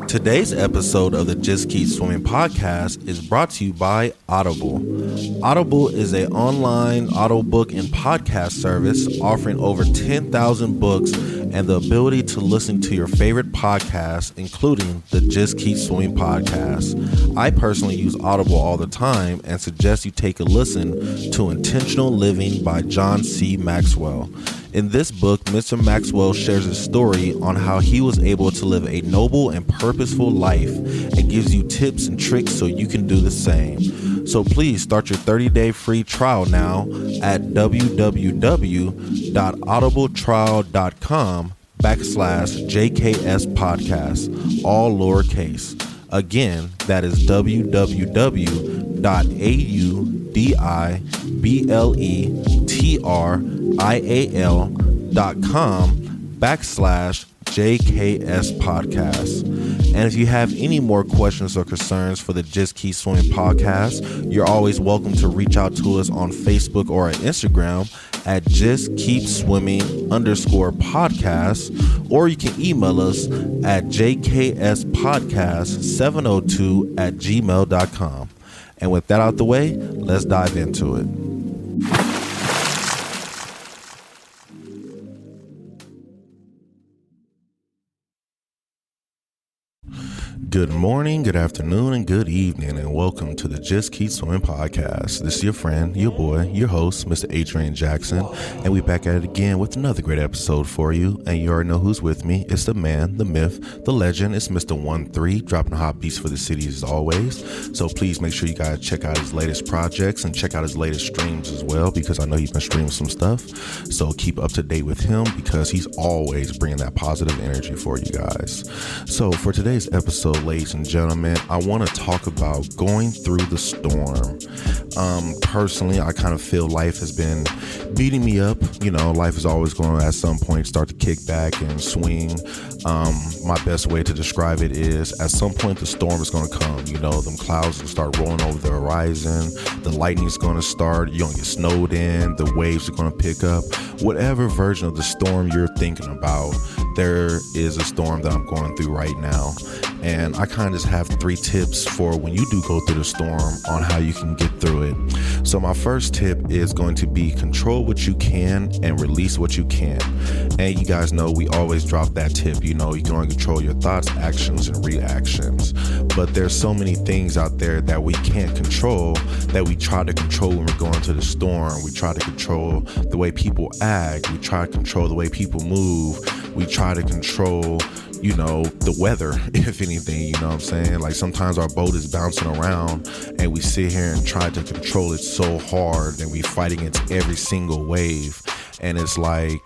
Today's episode of the Just Keep Swimming podcast is brought to you by Audible. Audible is an online audiobook and podcast service offering over 10,000 books and the ability to listen to your favorite podcasts, including the Just Keep Swimming podcast. I personally use Audible all the time and suggest you take a listen to Intentional Living by John C. Maxwell. In this book, Mr. Maxwell shares his story on how he was able to live a noble and purposeful life and gives you tips and tricks so you can do the same. So please start your 30-day free trial now at www.audibletrial.com/JKS podcast, all lowercase. Again, that is www.audibletrial.com/JKS podcast. And if you have any more questions or concerns for the Just Keep Swimming podcast, you're always welcome to reach out to us on Facebook or at Instagram at justkeepswimming_podcast, or you can email us at jkspodcast702@gmail.com. And with that out the way, let's dive into it. Good morning, good afternoon, and good evening, and welcome to the Just Keep Swimming podcast. This is your friend, your boy, your host, Mr. Adrian Jackson, and we back at it again with another great episode for you. And you already know who's with me. It's the man, the myth, the legend. It's Mr. 1-3, dropping hot beats for the city as always. So please make sure you guys check out his latest projects and check out his latest streams as well, because I know he's been streaming some stuff. So keep up to date with him because he's always bringing that positive energy for you guys. So for today's episode, ladies and gentlemen, I want to talk about going through the storm. Personally, I kind of feel life has been beating me up. You know, life is always going to at some point start to kick back and swing. My best way to describe it is at some point the storm is going to come. You know, them clouds will start rolling over the horizon. The lightning's going to start. You're going to get snowed in. The waves are going to pick up. Whatever version of the storm you're thinking about, there is a storm that I'm going through right now. And I kind of just have 3 tips for when you do go through the storm on how you can get through it. So my first tip is going to be control what you can and release what you can. And you guys know we always drop that tip. You know, you can only control your thoughts, actions, and reactions. But there's so many things out there that we can't control that we try to control when we're going to the storm. We try to control the way people act. We try to control the way people move. We try to control, you know, the weather, if anything, you know what I'm saying? Like sometimes our boat is bouncing around and we sit here and try to control it so hard and we fight against every single wave. And it's like,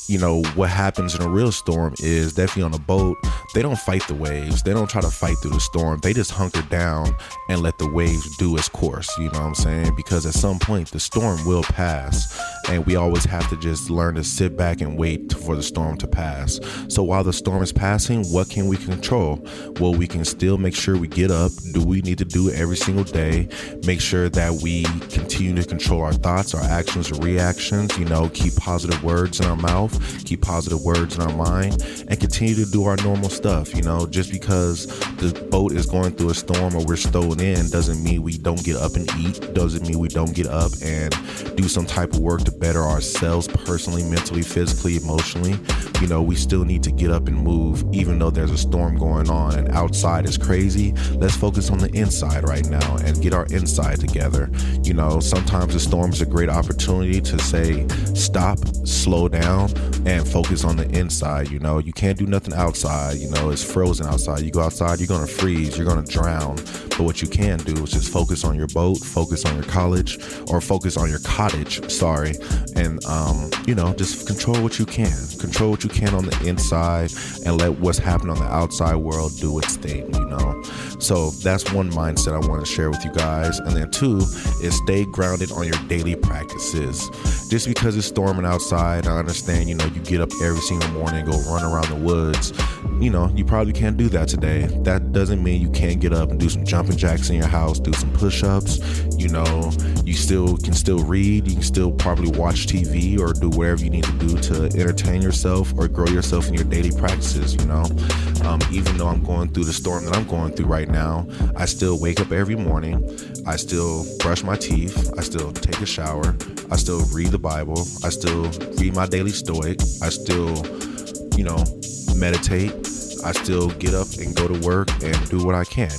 you know, what happens in a real storm is definitely on a boat, they don't fight the waves. They don't try to fight through the storm. They just hunker down and let the waves do its course. You know what I'm saying? Because at some point the storm will pass and we always have to just learn to sit back and wait for the storm to pass. So while the storm is passing, what can we control? Well, we can still make sure we get up, do what we need to do every single day, make sure that we continue to control our thoughts, our actions, or reactions, you know, keep positive words in our mouth, keep positive words in our mind, and continue to do our normal stuff. You know, just because the boat is going through a storm or we're stowed in doesn't mean we don't get up and eat, doesn't mean we don't get up and do some type of work to better ourselves personally, mentally, physically, emotionally. You know, we still need to get up and move even though there's a storm going on and outside is crazy. Let's focus on the inside right now and get our inside together. You know, sometimes the storm is a great opportunity to say stop, slow down, and focus on the inside. You know, you can't do nothing outside. You know, it's frozen outside. You go outside, you're going to freeze, you're going to drown. But what you can do is just focus on your boat, focus on your college, or focus on your cottage, and you know, just control what you can on the inside and let what's happening on the outside world do its thing, you know. So that's one mindset I want to share with you guys. And then 2 is stay grounded on your daily practices. Just because it's storming outside, I understand, you know, you get up every single morning, go run around the woods. you probably can't do that today. That doesn't mean you can't get up and do some jumping jacks in your house, do some push-ups. You can still read. You can still probably watch TV or do whatever you need to do to entertain yourself or grow yourself in your daily practices. Even though I'm going through the storm that I'm going through right now, I still wake up every morning. I still brush my teeth. I still take a shower. I still read the Bible. I still read my daily stoic. I still, meditate. I still get up and go to work and do what I can,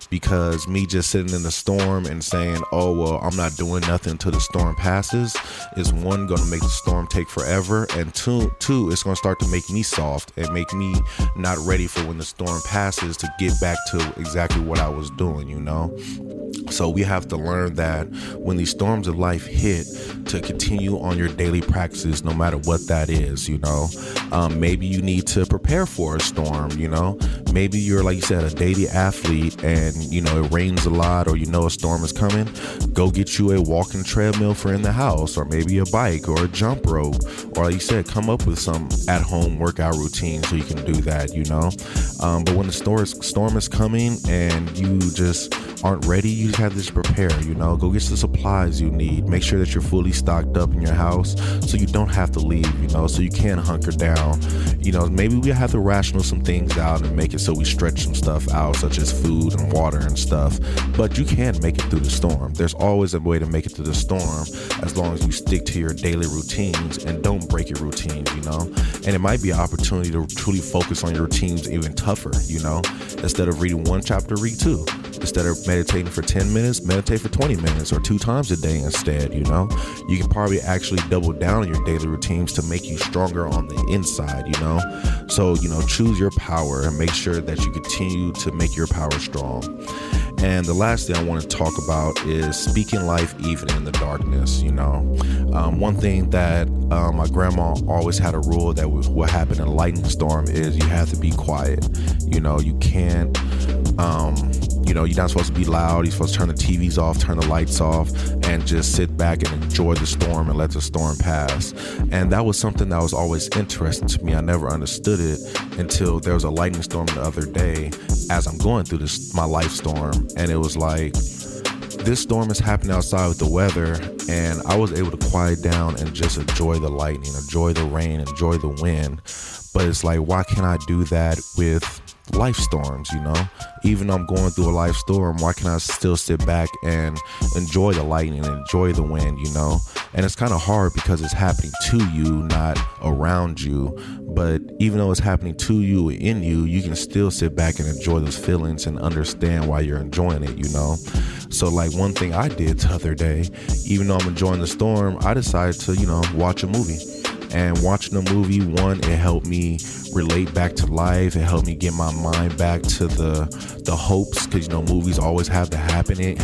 because me just sitting in the storm and saying, oh, well, I'm not doing nothing until the storm passes is one, going to make the storm take forever. And two, it's going to start to make me soft and make me not ready for when the storm passes to get back to exactly what I was doing, So we have to learn that when these storms of life hit, to continue on your daily practices, no matter what that is, maybe you need to prepare for a storm, maybe you're, like you said, a daily athlete and, it rains a lot or, a storm is coming. Go get you a walking treadmill for in the house, or maybe a bike or a jump rope, or like you said, come up with some at home workout routine so you can do that, but when the storm is coming and you just aren't ready, you just have to prepare, go get the supplies you need. Make sure that you're fully stocked up in your house so you don't have to leave, so you can hunker down. Maybe we have to ration some things out and make it so we stretch some stuff out, such as food and water and stuff. But you can make it through the storm. There's always a way to make it through the storm as long as you stick to your daily routines and don't break your routines, And it might be an opportunity to truly focus on your routines even tougher, Instead of reading one chapter, read two. Instead of meditating for 10 minutes, meditate for 20 minutes or 2 times a day instead, You can probably actually double down on your daily routines to make you stronger on the inside, So, choose your power and make sure that you continue to make your power strong. And the last thing I want to talk about is speaking life even in the darkness, One thing that my grandma always had a rule that what happened in a lightning storm is you have to be quiet. You can't, you're not supposed to be loud. You're supposed to turn the TVs off, turn the lights off, and just sit back and enjoy the storm and let the storm pass. And that was something that was always interesting to me. I never understood it until there was a lightning storm the other day as I'm going through my life storm. And it was like, this storm is happening outside with the weather, and I was able to quiet down and just enjoy the lightning, enjoy the rain, enjoy the wind. But it's like, why can't I do that with life storms, Even though I'm going through a life storm, why can't I still sit back and enjoy the lightning and enjoy the wind, And it's kind of hard because it's happening to you, not around you. But even though it's happening to you, in you, you can still sit back and enjoy those feelings and understand why you're enjoying it, So like one thing I did the other day, even though I'm enjoying the storm, I decided to, watch a movie. And watching the movie, one, it helped me relate back to life. It helped me get my mind back to the hopes, because movies always have the happy ending,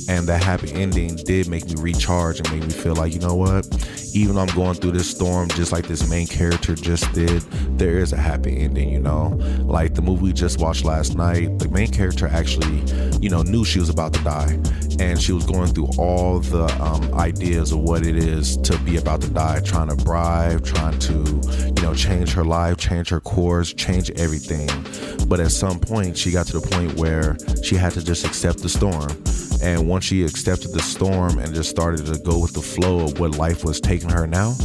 And that happy ending did make me recharge and make me feel like, what? Even though I'm going through this storm, just like this main character just did, there is a happy ending, Like the movie we just watched last night, the main character actually, knew she was about to die. And she was going through all the ideas of what it is to be about to die, trying to bribe, trying to, change her life, change her course, change everything. But at some point, she got to the point where she had to just accept the storm. And once she accepted the storm and just started to go with the flow of what life was taking her now,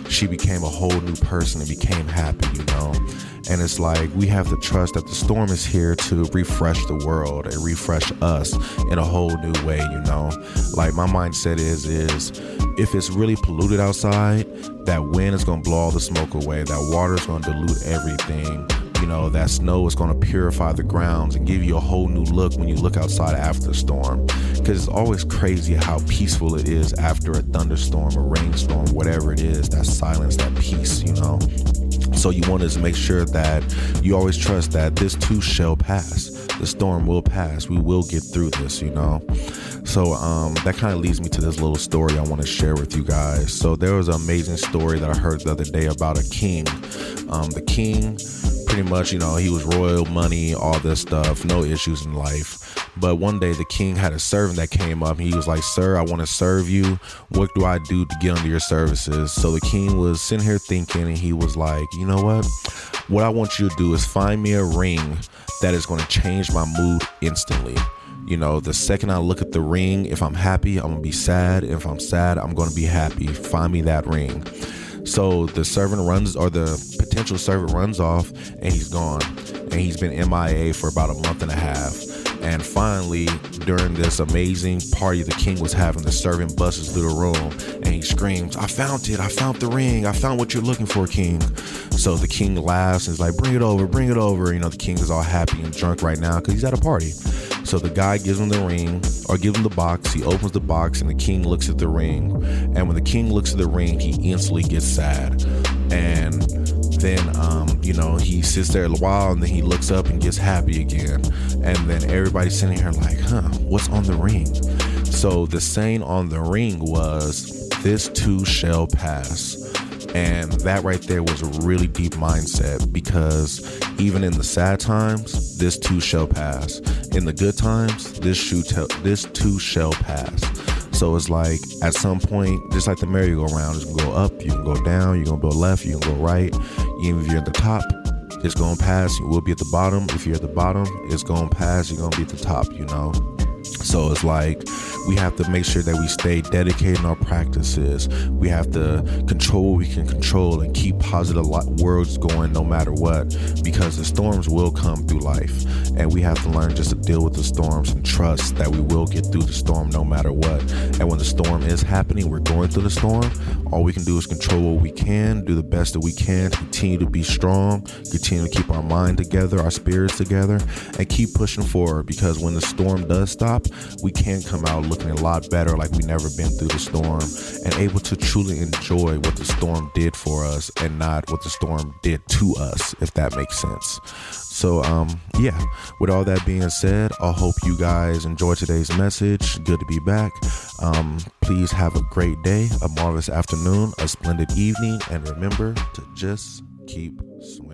she became a whole new person and became happy, And it's like, we have to trust that the storm is here to refresh the world and refresh us in a whole new way, Like my mindset is if it's really polluted outside, that wind is going to blow all the smoke away. That water is going to dilute everything. That snow is going to purify the grounds and give you a whole new look when you look outside after the storm. Because it's always crazy how peaceful it is after a thunderstorm, a rainstorm, whatever it is, that silence, that peace, So you want to make sure that you always trust that this too shall pass. The storm will pass. We will get through this, So that kind of leads me to this little story I want to share with you guys. So there was an amazing story that I heard the other day about a king. The king, pretty much, he was royal, money, all this stuff, no issues in life. But one day the king had a servant that came up. He was like, "Sir, I want to serve you. What do I do to get under your services?" So the king was sitting here thinking, and he was like, "You know what? what I want you to do is find me a ring that is going to change my mood instantly. You know, the second I look at the ring, if I'm happy, I'm going to be sad. If I'm sad, I'm going to be happy. Find me that ring. So the potential servant runs off, and he's gone. And he's been MIA for about a month and a half. And finally, during this amazing party the king was having, the servant busts through the room and he screams, "I found it. I found the ring. I found what you're looking for, king." So the king laughs and is like, "Bring it over, bring it over." You know, the king is all happy and drunk right now because he's at a party. So the guy gives him the ring, or gives him the box. He opens the box and the king looks at the ring. And when the king looks at the ring, he instantly gets sad. And then, he sits there a while and then he looks up and gets happy again. And then everybody's sitting here like, what's on the ring? So the saying on the ring was, "This too shall pass." And that right there was a really deep mindset, because even in the sad times, this too shall pass. In the good times, this too shall pass. So it's like, at some point, just like the merry-go-round, it's going to go up, you can go down, you're going to go left, you can go right. Even if you're at the top, it's going to pass. You will be at the bottom. If you're at the bottom, it's going to pass. You're going to be at the top, you know. So it's like, we have to make sure that we stay dedicated in our practices. We have to control what we can control and keep positive words going no matter what, because the storms will come through life, and we have to learn just to deal with the storms and trust that we will get through the storm no matter what. And when the storm is happening, we're going through the storm, all we can do is control what we can, do the best that we can, continue to be strong, continue to keep our mind together, our spirits together, and keep pushing forward, because when the storm does stop, we can come out looking a lot better, like we never been through the storm, and able to truly enjoy what the storm did for us and not what the storm did to us, if that makes sense. So, with all that being said, I hope you guys enjoyed today's message. Good to be back. Please have a great day, a marvelous afternoon, a splendid evening, and remember to just keep smiling.